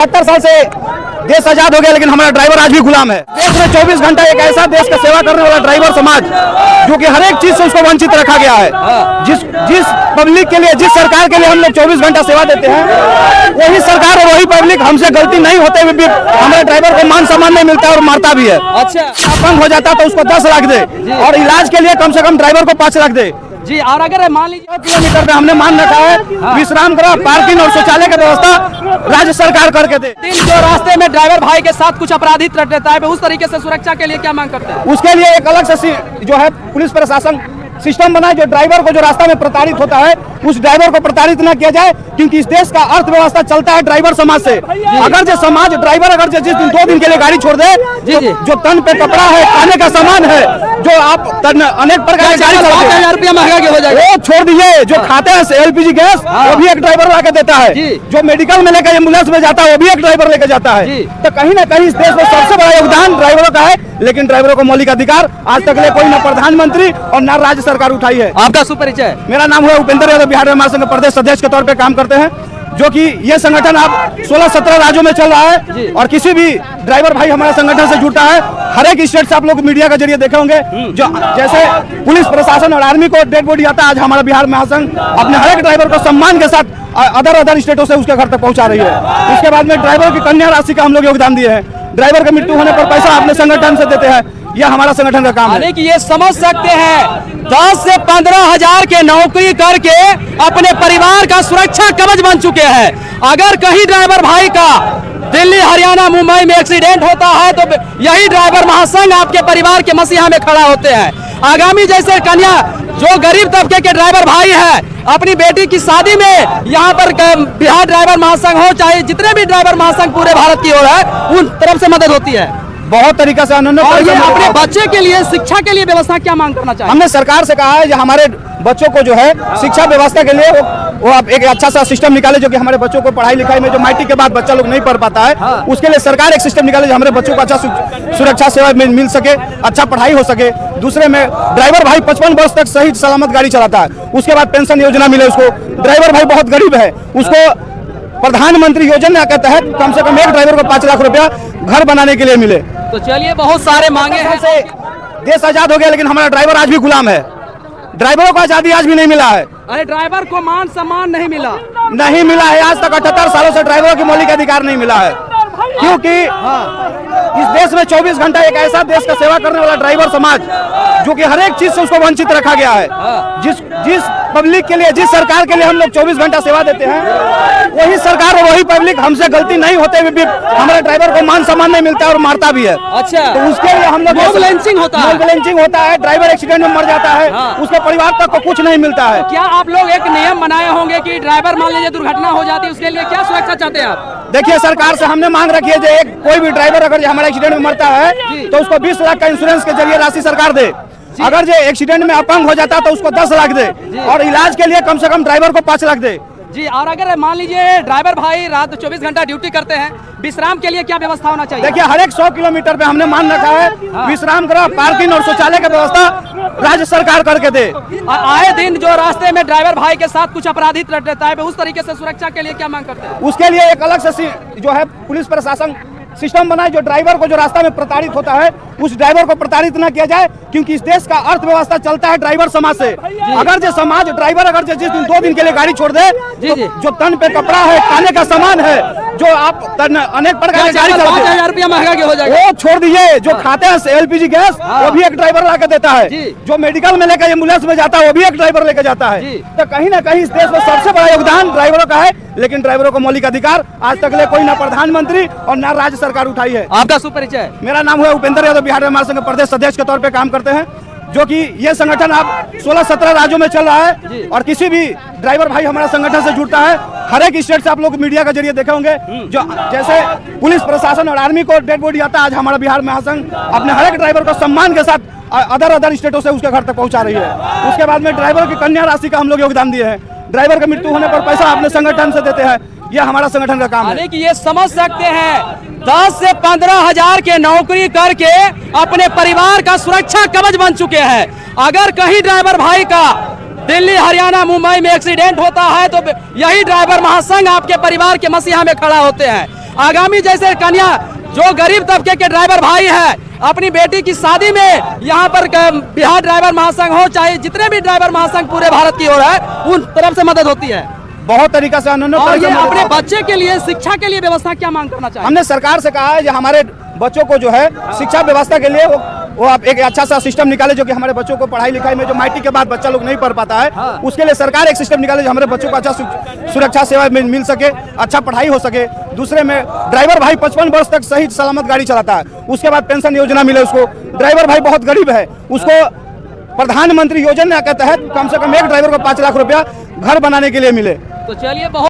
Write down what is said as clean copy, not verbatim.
70 साल से देश आजाद हो गया, लेकिन हमारा ड्राइवर आज भी गुलाम है। देश में 24 घंटा एक ऐसा देश का सेवा करने वाला ड्राइवर समाज, जो कि हर एक चीज से उसको वंचित रखा गया है। जिस पब्लिक के लिए, जिस सरकार के लिए हम लोग 24 घंटा सेवा देते हैं, वही सरकार और वही पब्लिक हमसे गलती नहीं होते हुए भी हमारे ड्राइवर को मान सम्मान नहीं मिलता और मारता भी है। अच्छा, अपंग हो जाता तो उसको 10 लाख दे और इलाज के लिए कम से कम ड्राइवर को 5 लाख दे जी। और अगर मान लीजिए किलोमीटर पे हमने मान रखा है विश्राम गृह, पार्किंग और शौचालय की व्यवस्था राज्य सरकार करके दे। जो रास्ते में ड्राइवर भाई के साथ कुछ अपराधी रहता है, उस तरीके से सुरक्षा के लिए क्या मांग करते हैं? उसके लिए एक अलग से जो है पुलिस प्रशासन सिस्टम बनाए, जो ड्राइवर को जो रास्ता में प्रताड़ित होता है उस ड्राइवर को प्रताड़ित न किया जाए, क्योंकि इस देश का अर्थव्यवस्था चलता है ड्राइवर समाज से। अगर जो समाज ड्राइवर अगर जिस दिन 2 दिन के लिए गाड़ी छोड़ दे, जो तन पे कपड़ा है, खाने का सामान है, जो आप अनेक प्रकार की गाड़ी 5,000 रुपया महंगा हो जाएगा, वो छोड़ दीजिए। जो खाते हैं LPG गैस, वो भी एक ड्राइवर ला के देता है। जो मेडिकल में लेकर एम्बुलेंस में जाता है, वो भी एक ड्राइवर लेकर जाता है। तो कहीं ना कहीं इस देश में सबसे बड़ा योगदान ड्राइवरों का है, लेकिन ड्राइवरों को मौलिक अधिकार आज तक कोई न प्रधानमंत्री और न राज्य सरकार उठाई है। आपका सुपरिचय? मेरा नाम है उपेंद्र यादव, बिहार में महासंघ प्रदेश अध्यक्ष के तौर पे काम करते हैं, जो कि ये संगठन अब 16-17 राज्यों में चल रहा है। और किसी भी ड्राइवर भाई हमारे संगठन से जुड़ता है, हर एक स्टेट से आप लोग मीडिया के जरिए देखे होंगे, जो जैसे पुलिस प्रशासन और आर्मी को डेड बॉडी आता है, आज हमारा बिहार महासंघ अपने हर एक ड्राइवर को सम्मान के साथ अदर स्टेटों से उसके घर तक पहुंचा रही है। इसके बाद में ड्राइवर की कन्या राशि का हम लोग योगदान दिए हैं। ड्राइवर की मृत्यु होने पर पैसा अपने संगठन से देते हैं, यह हमारा संगठन का काम है। कि ये समझ सकते हैं 10 से 15 हजार के नौकरी करके अपने परिवार का सुरक्षा कवच बन चुके हैं। अगर कहीं ड्राइवर भाई का दिल्ली, हरियाणा, मुंबई में एक्सीडेंट होता है तो यही ड्राइवर महासंघ आपके परिवार के मसीहा में खड़ा होते हैं। आगामी जैसे कन्या, जो गरीब तबके के ड्राइवर भाई है, अपनी बेटी की शादी में यहाँ पर बिहार ड्राइवर महासंघ हो, चाहे जितने भी ड्राइवर महासंघ पूरे भारत की ओर है, उन तरफ से मदद होती है। बहुत तरीका से अपने बच्चे के लिए शिक्षा के लिए व्यवस्था क्या मांग करना चाहिए? हमने सरकार से कहा है कि हमारे बच्चों को जो है शिक्षा व्यवस्था के लिए वो आप एक अच्छा सा सिस्टम निकाले, जो कि हमारे बच्चों को पढ़ाई लिखाई में जो मैट्रिक के बाद बच्चा लोग नहीं पढ़ पाता है, उसके लिए सरकार एक सिस्टम निकाले जो हमारे बच्चों को अच्छा सुरक्षा सेवा मिल सके, अच्छा पढ़ाई हो सके। दूसरे में ड्राइवर भाई 55 वर्ष तक सही सलामत गाड़ी चलाता है, उसके बाद पेंशन योजना मिले उसको। ड्राइवर भाई बहुत गरीब है, उसको प्रधानमंत्री योजना के तहत कम से कम एक ड्राइवर को 5 लाख रुपया घर बनाने के लिए मिले। तो चलिए, बहुत सारे मांगे हैं। देश आजाद हो गया, लेकिन हमारा ड्राइवर आज भी गुलाम है। ड्राइवरों को आजादी आज भी नहीं मिला है। अरे ड्राइवर को मान सम्मान नहीं मिला है आज तक। 78 सालों से ड्राइवरों की मौलिक अधिकार नहीं मिला है, क्योंकि इस देश में 24 घंटा एक ऐसा देश का सेवा करने वाला ड्राइवर समाज, जो कि हर एक चीज से उसको वंचित रखा गया है। जिस पब्लिक के लिए, जिस सरकार के लिए हम लोग 24 घंटा सेवा देते हैं, वही सरकार और वही पब्लिक हमसे गलती नहीं होते हुए भी हमारे ड्राइवर को मान सम्मान नहीं मिलता और मारता भी है। अच्छा, तो उसके लिए हम लोग लिंचिंग होता है, ड्राइवर एक्सीडेंट में मर जाता है, उसके परिवार तक को कुछ नहीं मिलता है। क्या आप लोग एक नियम बनाए होंगे कि ड्राइवर मान लीजिए दुर्घटना हो जाती है, उसके लिए क्या सुरक्षा चाहते हैं आप? देखिए, सरकार से हमने मांग रखी है, कोई भी ड्राइवर अगर हमारे एक्सीडेंट में मरता है तो उसको 20 लाख का इंश्योरेंस के जरिए राशि सरकार दे। अगर जो एक्सीडेंट में अपंग हो जाता तो उसको 10 लाख दे और इलाज के लिए कम से कम ड्राइवर को 5 लाख दे जी। और अगर मान लीजिए ड्राइवर भाई रात 24 घंटा ड्यूटी करते हैं, विश्राम के लिए क्या व्यवस्था होना चाहिए? देखिए, हर एक 100 किलोमीटर पे हमने मान रखा है विश्राम गृह, पार्किंग और शौचालय की व्यवस्था राज्य सरकार करके दे। आए दिन जो रास्ते में ड्राइवर भाई के साथ कुछ अपराधी रहता है, उस तरीके से सुरक्षा के लिए क्या मांग करते हैं? उसके लिए एक अलग से जो है पुलिस प्रशासन सिस्टम बनाए, जो ड्राइवर को जो रास्ता में प्रताड़ित होता है उस ड्राइवर को प्रताड़ित न किया जाए, क्योंकि इस देश का अर्थव्यवस्था चलता है ड्राइवर समाज से। अगर जो समाज ड्राइवर अगर जिस दिन 2 दिन के लिए गाड़ी छोड़ दे, तो जो तन पे कपड़ा है, खाने का सामान है, जो आप अनेक प्रकार की गाड़ी 5,000 रुपया महंगा हो जाएगा, वो छोड़ दीजिए। जो खाते हैं LPG गैस, वो भी एक ड्राइवर ला के देता है। जो मेडिकल में लेकर एम्बुलेंस में जाता है, वो भी एक ड्राइवर लेकर जाता है। तो कहीं ना कहीं इस देश में सबसे बड़ा योगदान ड्राइवरों का है, लेकिन ड्राइवरों को मौलिक अधिकार आज तक कोई न प्रधानमंत्री और न राज्य सरकार उठाई है। आपका सुपरिचय? मेरा नाम है उपेंद्र यादव, बिहार में महासंघ प्रदेश अध्यक्ष के तौर पे काम करते हैं, जो कि ये संगठन अब 16-17 राज्यों में चल रहा है। और किसी भी ड्राइवर भाई हमारे संगठन से जुड़ता है, हर एक स्टेट से आप लोग मीडिया के जरिए देखे होंगे, जो जैसे पुलिस प्रशासन और आर्मी को डेड बॉडी आता है, आज हमारा बिहार महासंघ अपने हर एक ड्राइवर को सम्मान के साथ अदर स्टेटों से उसके घर तक पहुंचा रही है। उसके बाद में ड्राइवर की कन्या राशि का हम लोग योगदान दिए हैं। ड्राइवर की मृत्यु होने पर पैसा अपने संगठन से देते हैं, यह हमारा संगठन का काम है। कि ये समझ सकते हैं 10 से 15 हजार के नौकरी करके अपने परिवार का सुरक्षा कवच बन चुके हैं। अगर कहीं ड्राइवर भाई का दिल्ली, हरियाणा, मुंबई में एक्सीडेंट होता है तो यही ड्राइवर महासंघ आपके परिवार के मसीहा में खड़ा होते हैं। आगामी जैसे कन्या जो गरीब तबके के ड्राइवर भाई है अपनी बेटी की शादी में यहाँ पर बिहार ड्राइवर महासंघ हो चाहे जितने भी ड्राइवर महासंघ पूरे भारत की ओर है उन तरफ से मदद होती है। बहुत तरीका से और ये अपने बच्चे के लिए शिक्षा के लिए व्यवस्था क्या मांग करना चाहिए? हमने सरकार से कहा है कि हमारे बच्चों को जो है शिक्षा व्यवस्था के लिए वो आप एक अच्छा सा सिस्टम निकाले जो कि हमारे बच्चों को पढ़ाई लिखाई में जो मैट्रिक के बाद बच्चा लोग नहीं पढ़ पाता है उसके लिए सरकार एक सिस्टम निकाले जो हमारे बच्चों को अच्छा सुरक्षा सेवा मिल सके, अच्छा पढ़ाई हो सके। दूसरे में ड्राइवर भाई 55 वर्ष तक सही सलामत गाड़ी चलाता है, उसके बाद पेंशन योजना मिले उसको। ड्राइवर भाई बहुत गरीब है, उसको प्रधानमंत्री योजना के तहत कम से कम एक ड्राइवर को 5 लाख रुपया घर बनाने के लिए मिले। तो चलिए बहुत